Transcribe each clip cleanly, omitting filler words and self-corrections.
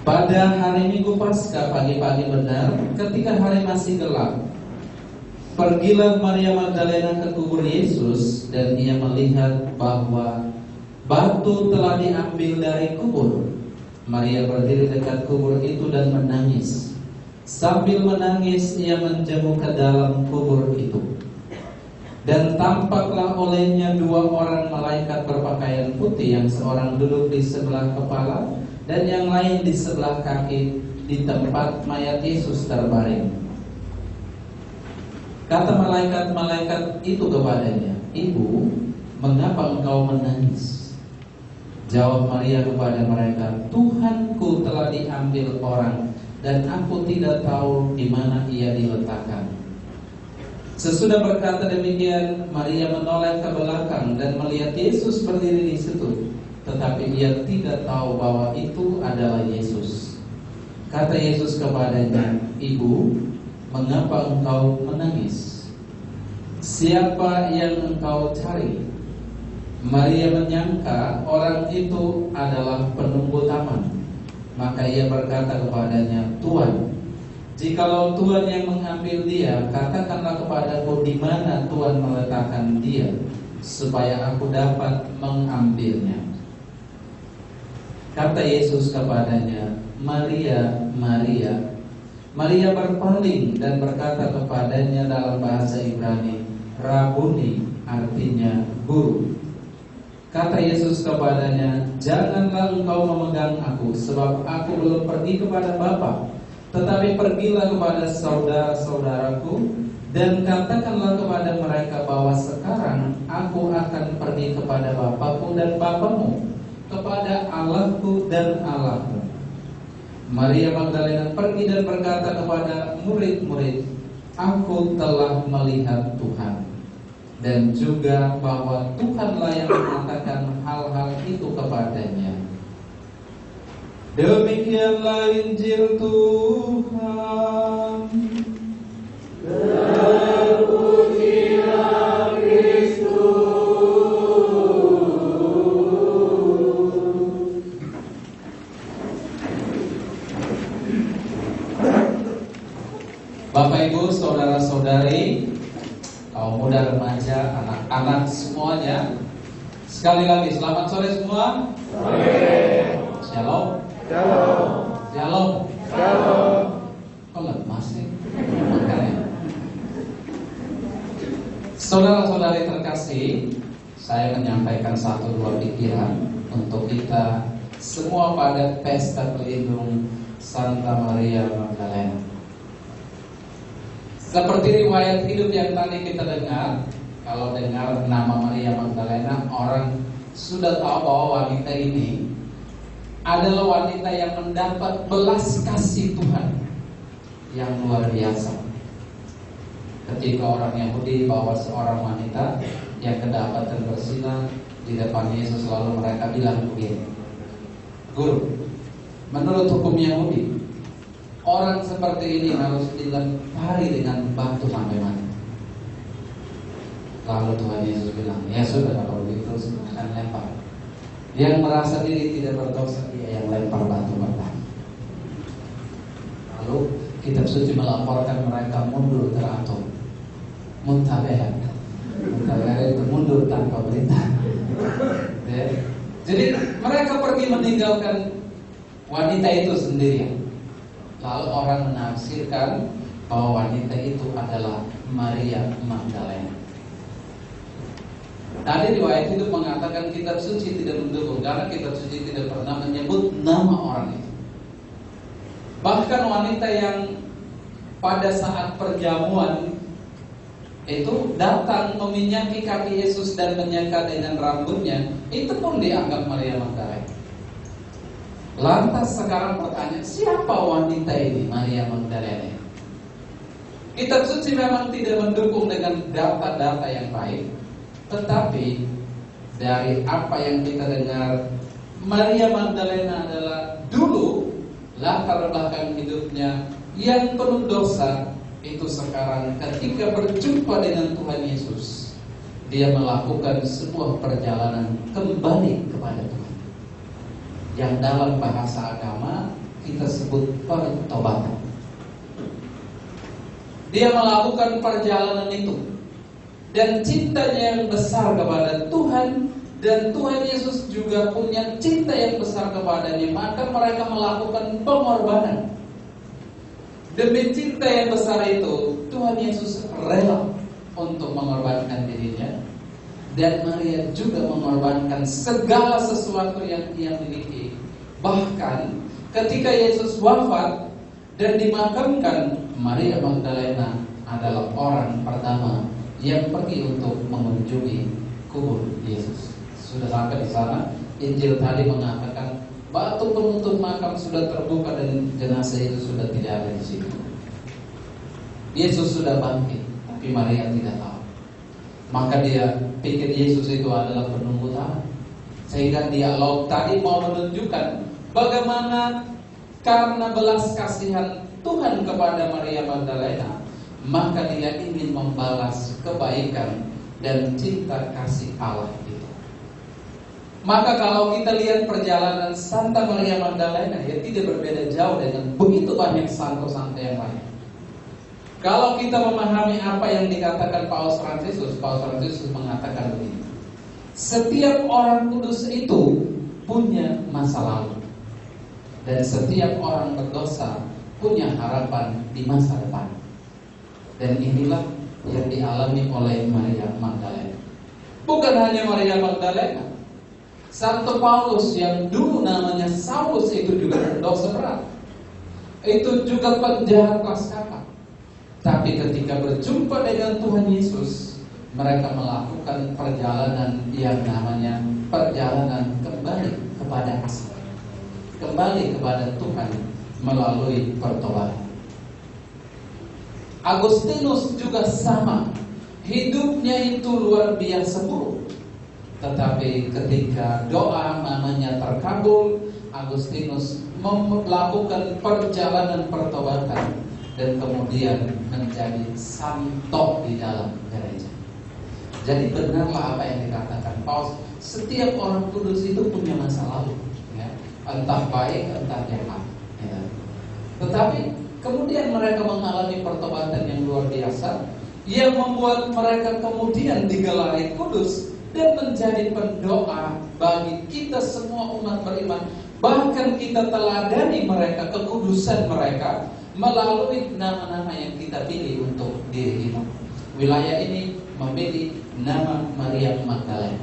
Pada hari Minggu Paskah pagi-pagi benar, ketika hari masih gelap, pergilah Maria Magdalena ke kubur Yesus dan ia melihat bahwa batu telah diambil dari kubur. Maria berdiri dekat kubur itu dan menangis. Sambil menangis ia menjenguk ke dalam kubur itu. Dan tampaklah olehnya dua orang malaikat berpakaian putih, yang seorang duduk di sebelah kepala dan yang lain di sebelah kaki di tempat mayat Yesus terbaring. Kata malaikat-malaikat itu kepadanya, "Ibu, mengapa engkau menangis?" Jawab Maria kepada mereka, "Tuhanku telah diambil orang, dan aku tidak tahu di mana ia diletakkan." Sesudah berkata demikian, Maria menoleh ke belakang dan melihat Yesus berdiri di situ, tetapi ia tidak tahu bahwa itu adalah Yesus. Kata Yesus kepadanya, "Ibu, mengapa engkau menangis? Siapa yang engkau cari?" Maria menyangka orang itu adalah penunggu taman. Maka ia berkata kepadanya, "Tuan, jikalau Tuhan yang mengambil dia, katakanlah kepadaku di mana Tuhan meletakkan dia, supaya aku dapat mengambilnya." Kata Yesus kepadanya, "Maria, Maria." Maria berpaling dan berkata kepadanya dalam bahasa Ibrani, "Rabuni," artinya guru. Kata Yesus kepadanya, "Janganlah engkau memegang aku, sebab aku belum pergi kepada Bapa. Tetapi pergilah kepada saudara-saudaraku dan katakanlah kepada mereka bahwa sekarang aku akan pergi kepada Bapakku dan Bapamu, kepada Allahku dan Allahmu." Maria Magdalena pergi dan berkata kepada murid-murid, "Aku telah melihat Tuhan," dan juga bahwa Tuhanlah yang mengatakan hal-hal itu kepadanya. Demikianlah Injil Tuhan. Terpujilah Kristus. Bapak Ibu, saudara-saudari, kaum muda, remaja, anak-anak semuanya, sekali lagi selamat sore semua. Shalom. Shalom. Shalom. Shalom. Kok lemas sih? Makanya. Saudara-saudari terkasih, saya menyampaikan satu dua pikiran untuk kita semua pada pesta pelindung Santa Maria Magdalena. Seperti riwayat hidup yang tadi kita dengar, kalau dengar nama Maria Magdalena, orang sudah tahu bahwa wanita ini adalah wanita yang mendapat belas kasih Tuhan yang luar biasa. Ketika orang Yahudi bawa seorang wanita yang kedapatan berzina di depan Yesus, lalu mereka bilang begini, "Guru, menurut hukum Yahudi, orang seperti ini harus dilempari dengan batu sampai mati." Lalu Tuhan Yesus bilang, "Ya sudah, kalau begitu silakan lempar." Yang merasa diri tidak berdosa, dia yang lempar batu pertama. Lalu kitab suci melaporkan mereka mundur teratur. Muntaber itu mundur tanpa perintah. Jadi mereka pergi meninggalkan wanita itu sendirian. Lalu orang menafsirkan bahwa wanita itu adalah Maria Magdalena. Tadi riwayat itu mengatakan kitab suci tidak mendukung, karena kitab suci tidak pernah menyebut nama orang itu. Bahkan wanita yang pada saat perjamuan itu datang meminyaki kaki Yesus dan menyeka dengan rambutnya, itu pun dianggap Maria Magdalena. Lantas sekarang pertanyaan, siapa wanita ini Maria Magdalena? Kitab suci memang tidak mendukung dengan data-data yang baik, tetapi dari apa yang kita dengar, Maria Magdalena adalah dulu latar belakang hidupnya yang penuh dosa. Itu sekarang ketika berjumpa dengan Tuhan Yesus, dia melakukan sebuah perjalanan kembali kepada Tuhan. yang dalam bahasa agama kita sebut pertobatan. Dia melakukan perjalanan itu, dan cintanya yang besar kepada Tuhan, dan Tuhan Yesus juga punya cinta yang besar kepadanya, maka mereka melakukan pengorbanan. Demi cinta yang besar itu, Tuhan Yesus rela untuk mengorbankan dirinya, dan Maria juga mengorbankan segala sesuatu yang ia miliki. Bahkan ketika Yesus wafat dan dimakamkan, Maria Magdalena adalah orang pertama yang pergi untuk mengunjungi kubur Yesus. Sudah sampai di sana, Injil tadi mengatakan batu penutup makam sudah terbuka dan jenazah itu sudah tidak ada di situ. Yesus sudah bangkit, tapi Maria tidak tahu. Maka dia pikir Yesus itu adalah penunggu tahan, sehingga dialog tadi mau menunjukkan bagaimana karena belas kasihan Tuhan kepada Maria Magdalena, maka dia ingin membalas kebaikan dan cinta kasih Allah itu. Maka kalau kita lihat perjalanan Santa Maria Magdalena, ya tidak berbeda jauh dengan begitu banyak santo-santo yang lain. Kalau kita memahami apa yang dikatakan Paus Fransiskus mengatakan begini: setiap orang kudus itu punya masa lalu, dan setiap orang berdosa punya harapan di masa depan. Dan inilah yang dialami oleh Maria Magdalena. Bukan hanya Maria Magdalena, Santo Paulus yang dulu namanya Saulus itu juga berdosa berat. Itu juga penjahat kelas kakap. Tapi ketika berjumpa dengan Tuhan Yesus, mereka melakukan perjalanan yang namanya perjalanan kembali kepada asal, kembali kepada Tuhan melalui pertobatan. Agustinus juga sama, hidupnya itu luar biasa buruk. Tetapi ketika doa mamanya terkabul, Agustinus melakukan perjalanan pertobatan dan kemudian menjadi santo di dalam gereja. Jadi benarlah apa yang dikatakan Paus, setiap orang kudus itu punya masa lalu, ya, entah baik entah jahat, ya. Tetapi kemudian mereka mengalami pertobatan yang luar biasa, yang membuat mereka kemudian digelari kudus dan menjadi pendoa bagi kita semua umat beriman. Bahkan kita teladani mereka, kekudusan mereka, melalui nama-nama yang kita pilih untuk diri kita. Wilayah ini memilih nama Maria Magdalena,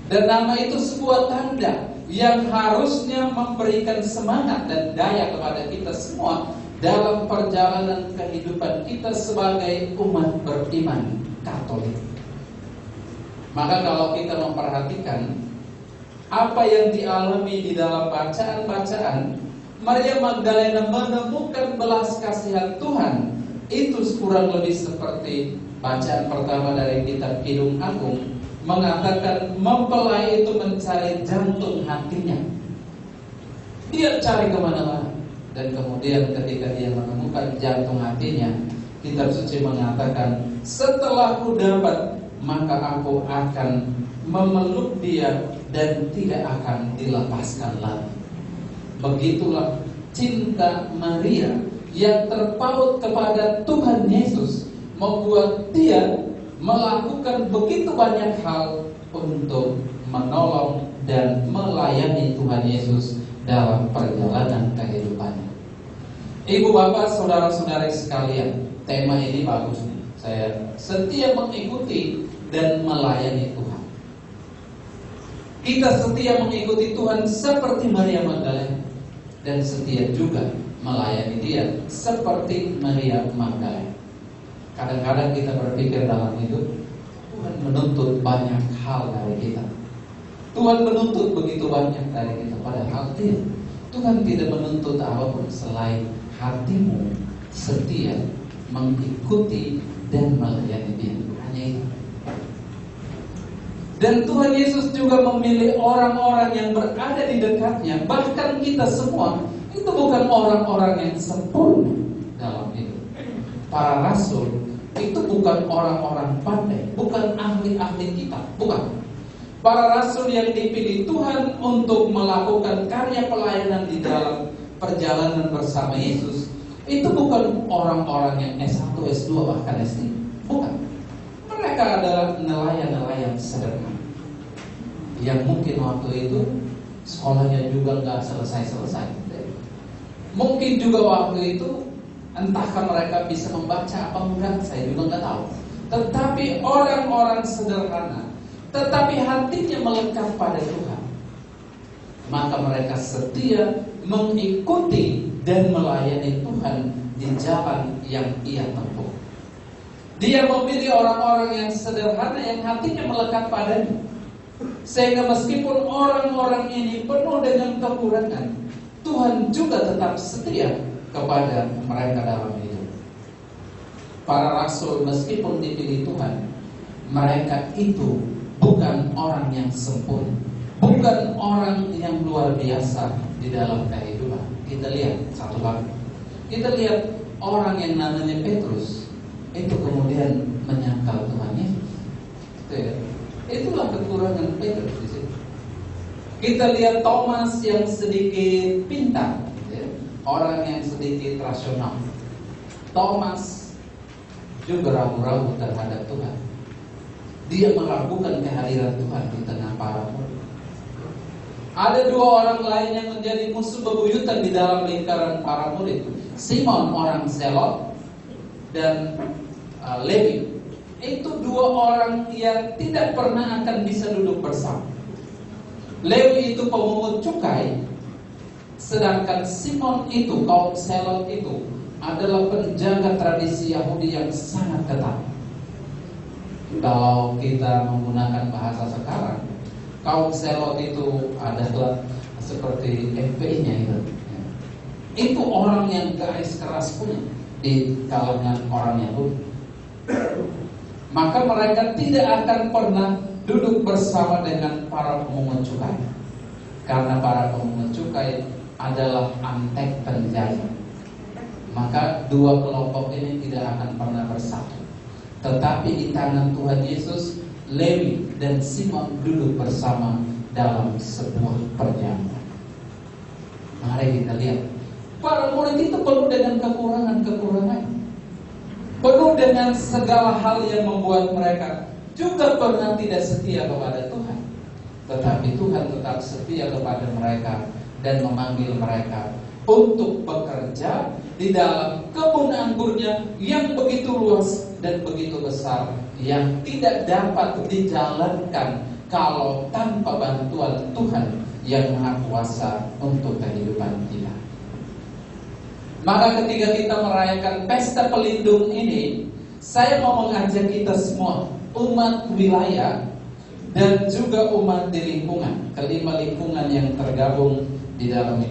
dan nama itu sebuah tanda yang harusnya memberikan semangat dan daya kepada kita semua dalam perjalanan kehidupan kita sebagai umat beriman Katolik. Maka kalau kita memperhatikan apa yang dialami di dalam bacaan-bacaan, Maria Magdalena menemukan belas kasihan Tuhan. Itu kurang lebih seperti bacaan pertama dari kitab Kidung Agung, mengatakan mempelai itu mencari jantung hatinya. Dia cari kemana-mana, dan kemudian ketika dia menemukan jantung hatinya, kitab suci mengatakan, setelah ku dapat, maka aku akan memeluk dia dan tidak akan dilepaskan lagi. Begitulah cinta Maria yang terpaut kepada Tuhan Yesus, membuat dia melakukan begitu banyak hal untuk menolong dan melayani Tuhan Yesus dalam perjalanan kehidupannya. Ibu bapak saudara-saudari sekalian, tema ini bagus nih. Saya setia mengikuti dan melayani Tuhan. Kita setia mengikuti Tuhan seperti Maria Magdalena, dan setia juga melayani Dia seperti Maria Magdalena. Kadang-kadang kita berpikir dalam hidup, Tuhan menuntut banyak hal dari kita. Tuhan menuntut begitu banyak dari kita, padahal tidak. Tuhan tidak menuntut apapun selain hatimu setia mengikuti dan melayani Dia. Hanya itu. Dan Tuhan Yesus juga memilih orang-orang yang berada di dekatnya. Bahkan kita semua itu bukan orang-orang yang sempurna dalam hidup. Para rasul itu bukan orang-orang pandai, bukan ahli-ahli kitab, bukan. Para rasul yang dipilih Tuhan untuk melakukan karya pelayanan di dalam perjalanan bersama Yesus, itu bukan orang-orang yang S1, S2, bahkan S3. Bukan. Mereka adalah nelayan-nelayan sederhana yang mungkin waktu itu sekolahnya juga nggak selesai-selesai. Mungkin juga waktu itu entahkah mereka bisa membaca apa enggak, saya juga nggak tahu. Tetapi orang-orang sederhana, tetapi hatinya melekat pada Tuhan, maka mereka setia mengikuti dan melayani Tuhan di jalan yang ia tempuh. Dia memilih orang-orang yang sederhana yang hatinya melekat padanya, sehingga meskipun orang-orang ini penuh dengan kekurangan, Tuhan juga tetap setia kepada mereka dalam hidup. Para rasul meskipun dipilih Tuhan, mereka itu bukan orang yang sempurna, bukan orang yang luar biasa di dalam kehidupan. Kita lihat satu lagi. Kita lihat orang yang namanya Petrus, itu kemudian menyangkal Tuhan Yesus. Itulah kekurangan Petrus di situ. Kita lihat Thomas yang sedikit pintar, orang yang sedikit rasional. Thomas juga ragu-ragu terhadap Tuhan. Dia meragukan kehadiran Tuhan di tengah para murid. Ada dua orang lain yang menjadi musuh bebuyutan di dalam lingkaran para murid. Simon orang Zelot dan Lewi. Itu dua orang yang tidak pernah akan bisa duduk bersama. Lewi itu pemungut cukai, sedangkan Simon itu, kaum Zelot itu adalah penjaga tradisi Yahudi yang sangat ketat. Kalau kita menggunakan bahasa sekarang, kaum Zelot itu adalah seperti FPI-nya itu. Itu orang yang garis keras punya di kalangan orang Yahudi. Maka mereka tidak akan pernah duduk bersama dengan para pemungut cukai, karena para pemungut cukai adalah antek penjajah. Maka dua kelompok ini tidak akan pernah bersatu. Tetapi di tangan Tuhan Yesus, Lewi dan Simon duduk bersama dalam sebuah perjamuan. Mari kita lihat, para murid itu penuh dengan kekurangan-kekurangan, penuh dengan segala hal yang membuat mereka juga pernah tidak setia kepada Tuhan. Tetapi Tuhan tetap setia kepada mereka dan memanggil mereka untuk bekerja di dalam kebun anggurnya yang begitu luas dan begitu besar, yang tidak dapat dijalankan kalau tanpa bantuan Tuhan yang Maha Kuasa untuk kehidupan kita. Maka ketika kita merayakan pesta pelindung ini, saya mau mengajak kita semua, umat wilayah dan juga umat di lingkungan, kelima lingkungan yang tergabung di dalam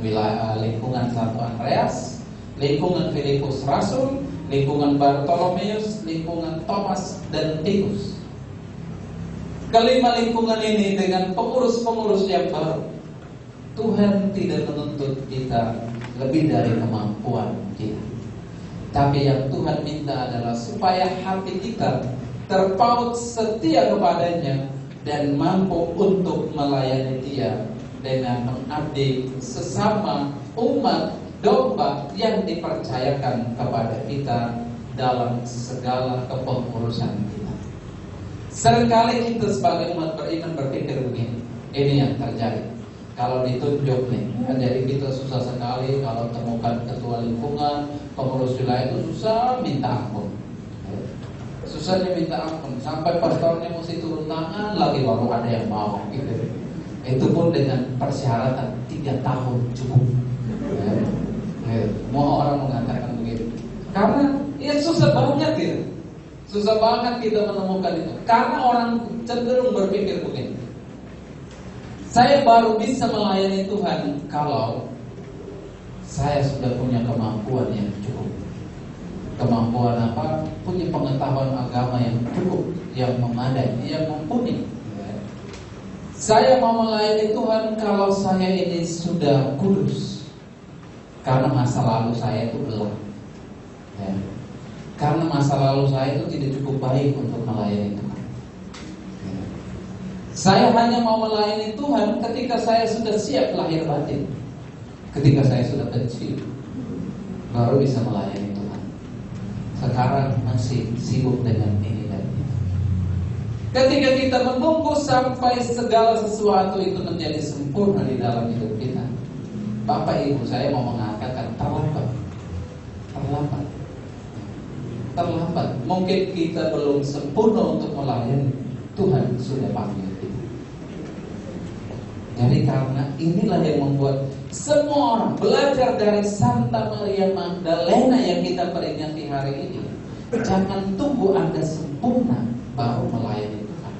wilayah lingkungan Santo Andreas, lingkungan Filipus Rasul, lingkungan Bartolomeus, lingkungan Thomas dan Titus. Kelima lingkungan ini dengan pengurus-pengurus yang baru. Tuhan tidak menuntut kita lebih dari kemampuan kita, tapi yang Tuhan minta adalah supaya hati kita terpaut setia kepadanya dan mampu untuk melayani Dia dengan mengabdi sesama umat domba yang dipercayakan kepada kita dalam segala kepengurusan kita. Seringkali kita sebagai umat beriman berpikir begini, ini yang terjadi. Kalau ditunjuk nih, jadi kita susah sekali kalau temukan ketua lingkungan, pengurus wilayah itu susah minta ampun. Susahnya minta ampun, sampai pastornya mesti turun tangan lagi baru ada yang mau gitu. Itu pun dengan persyaratan 3 tahun cukup. Semua orang mengatakan begitu. Karena ya susah banget ya. Susah banget kita menemukan itu. Karena orang cenderung berpikir begini, saya baru bisa melayani Tuhan kalau saya sudah punya kemampuan yang cukup. Kemampuan apa? Punya pengetahuan agama yang cukup, yang memadai, yang mumpuni. Saya mau melayani Tuhan kalau saya ini sudah kudus, karena masa lalu saya itu gelap. Karena masa lalu saya itu tidak cukup baik untuk melayani Tuhan. Saya hanya mau melayani Tuhan ketika saya sudah siap lahir batin. Ketika saya sudah pensiun, baru bisa melayani Tuhan. Sekarang masih sibuk dengan ini dan itu. Ketika kita menunggu sampai segala sesuatu itu menjadi sempurna di dalam hidup kita, Bapak Ibu, saya mau mengatakan terlambat. Mungkin kita belum sempurna untuk melayani Tuhan, sudah panggil kita. Jadi karena inilah yang membuat semua orang belajar dari Santa Maria Magdalena yang kita peringati hari ini. Jangan tunggu Anda sempurna baru melayani Tuhan.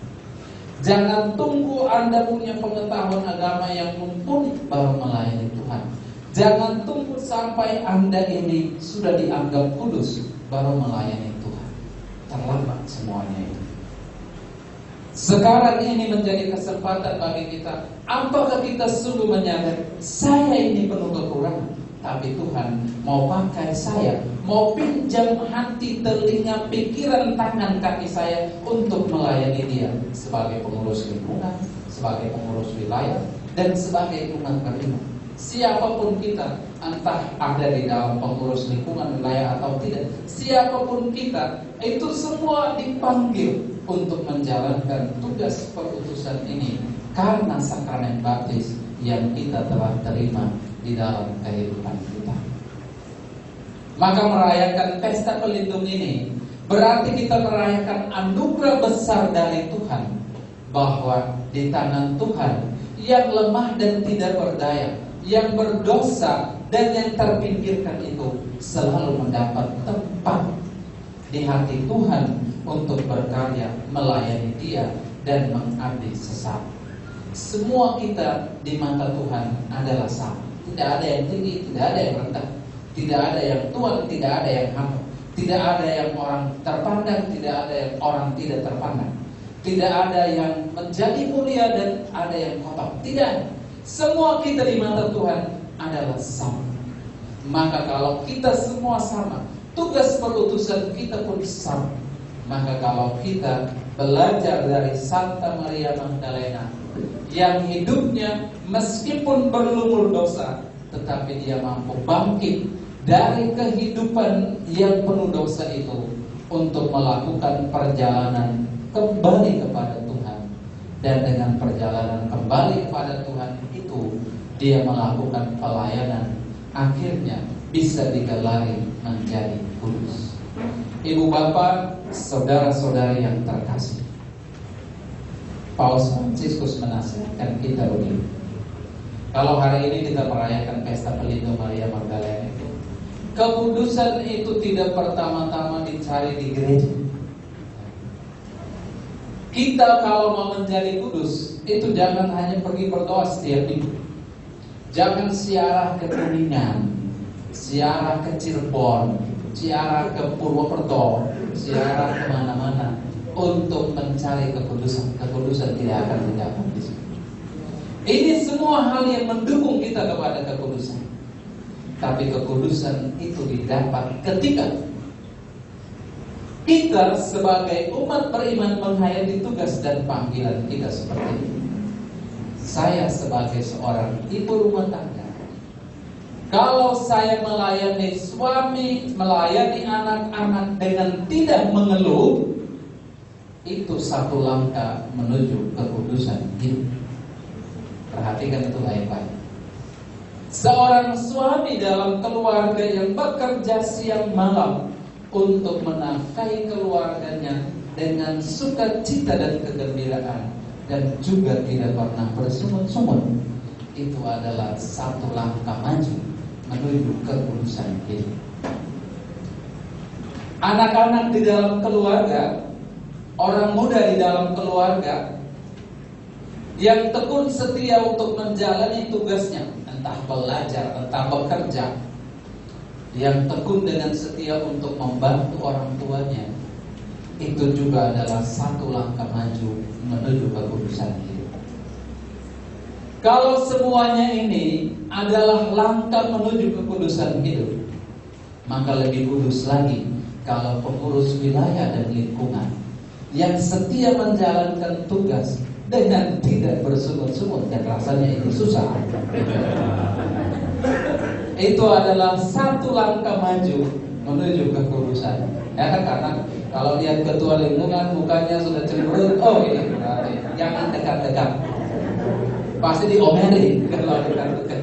Jangan tunggu Anda punya pengetahuan agama yang mumpuni baru melayani Tuhan. Jangan tunggu sampai Anda ini sudah dianggap kudus baru melayani Tuhan. Terlambat semuanya itu. Sekarang ini menjadi kesempatan bagi kita. Apakah kita sungguh menyadari saya ini penuh kekurangan, tapi Tuhan mau pakai saya, mau pinjam hati, telinga, pikiran, tangan, kaki saya untuk melayani Dia sebagai pengurus lingkungan, sebagai pengurus wilayah, dan sebagai umat beriman. Siapapun kita, entah ada di dalam pengurus lingkungan, wilayah atau tidak, siapapun kita, itu semua dipanggil untuk menjalankan tugas perutusan ini karena sakramen baptis yang kita telah terima di dalam kehidupan kita. Maka merayakan pesta pelindung ini berarti kita merayakan anugerah besar dari Tuhan, bahwa di tangan Tuhan yang lemah dan tidak berdaya, yang berdosa dan yang terpinggirkan itu selalu mendapat tempat di hati Tuhan untuk berkarya, melayani Dia dan mengabdi sesama. Semua kita di mata Tuhan adalah sama. Tidak ada yang tinggi, tidak ada yang rendah, tidak ada yang tuan, tidak ada yang hamba, tidak ada yang orang terpandang, tidak ada yang orang tidak terpandang, tidak ada yang menjadi mulia dan ada yang kotor. Tidak. Semua kita di mata Tuhan adalah sama. Maka kalau kita semua sama, tugas perutusan kita pun sama. Maka kalau kita belajar dari Santa Maria Magdalena yang hidupnya meskipun berlumur dosa, tetapi dia mampu bangkit dari kehidupan yang penuh dosa itu untuk melakukan perjalanan kembali kepada Tuhan. Dan dengan perjalanan kembali kepada Tuhan itu, dia melakukan pelayanan, akhirnya bisa digelari menjadi kudus. Ibu bapak, saudara-saudari yang terkasih, Paus Fransiskus menasihatkan kita begini. Kalau hari ini kita merayakan pesta pelindung Maria Magdalena itu, kekudusan itu tidak pertama-tama dicari di gereja. Kita kalau mau menjadi kudus, itu jangan hanya pergi berdoa setiap minggu. Jangan siarah ke Kuningan, siarah ke Cirebon, siarah ke Purwokerto, siarah kemana-mana untuk mencari kekudusan. Kekudusan tidak akan didapat di sini. Ini semua hal yang mendukung kita kepada kekudusan. Tapi kekudusan itu didapat ketika kita sebagai umat beriman menghayati tugas dan panggilan kita seperti ini. Saya sebagai seorang ibu rumah tangga, kalau saya melayani suami, melayani anak-anak dengan tidak mengeluh, itu satu langkah menuju kekudusan hidup. Perhatikan itu baik-baik. Seorang suami dalam keluarga yang bekerja siang malam untuk menafkahi keluarganya dengan sukacita dan kegembiraan, dan juga tidak pernah bersungut-sungut, itu adalah satu langkah maju menuju kekudusan hidup. Anak-anak di dalam keluarga, orang muda di dalam keluarga yang tekun setia untuk menjalani tugasnya, entah belajar, entah bekerja, yang tekun dengan setia untuk membantu orang tuanya, itu juga adalah satu langkah maju menuju kekudusan hidup. Kalau semuanya ini adalah langkah menuju kekudusan hidup, maka lebih kudus lagi kalau pengurus wilayah dan lingkungan yang setia menjalankan tugas dengan tidak bersungut-sungut, dan rasanya itu susah. Itu adalah satu langkah maju menuju kekudusan. Ya kan, karena kalau lihat ketua lingkungan mukanya sudah cemberut, oh ini berarti jangan dekat-dekat. Pasti diomelin kalau dekat-dekat.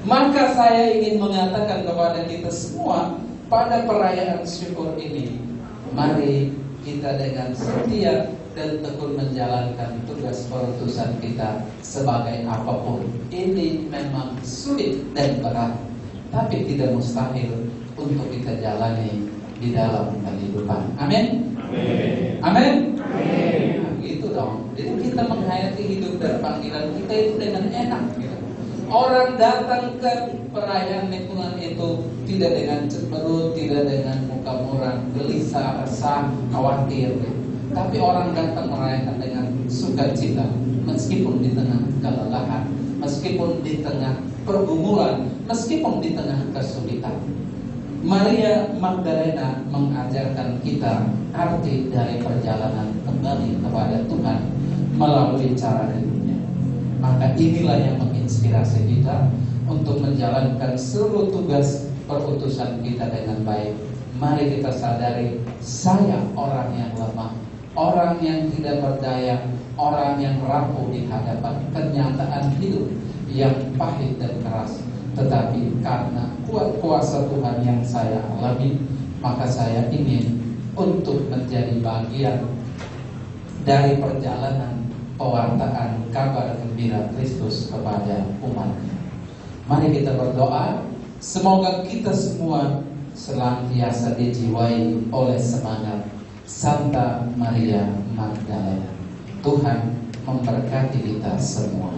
Maka saya ingin mengatakan kepada kita semua pada perayaan syukur ini, mari kita dengan setia dan tekun menjalankan tugas perutusan kita sebagai apapun. Ini memang sulit dan berat, tapi tidak mustahil untuk kita jalani di dalam kehidupan. Amin. Amin. Gitu dong. Jadi kita menghayati hidup dan panggilan kita itu dengan enak gitu. Orang datang ke perayaan lingkungan itu tidak dengan cemberut, tidak dengan muka muram, gelisah, resah, khawatir gitu. Tapi orang datang merayakan dengan sukacita, meskipun di tengah kelelahan, meskipun di tengah pergumulan, meskipun di tengah kesulitan. Maria Magdalena mengajarkan kita arti dari perjalanan kembali kepada Tuhan melalui cara hidupnya. Maka inilah yang menginspirasi kita untuk menjalankan seluruh tugas perutusan kita dengan baik. Mari kita sadari, saya orang yang lemah, orang yang tidak berdaya, orang yang rapuh di hadapan kenyataan hidup yang pahit dan keras. Tetapi karena kuat kuasa Tuhan yang saya alami, maka saya ingin untuk menjadi bagian dari perjalanan pewartaan kabar gembira Kristus kepada umatnya. Mari kita berdoa, semoga kita semua senantiasa dijiwai oleh semangat Santa Maria Magdalena. Tuhan memberkati kita semua.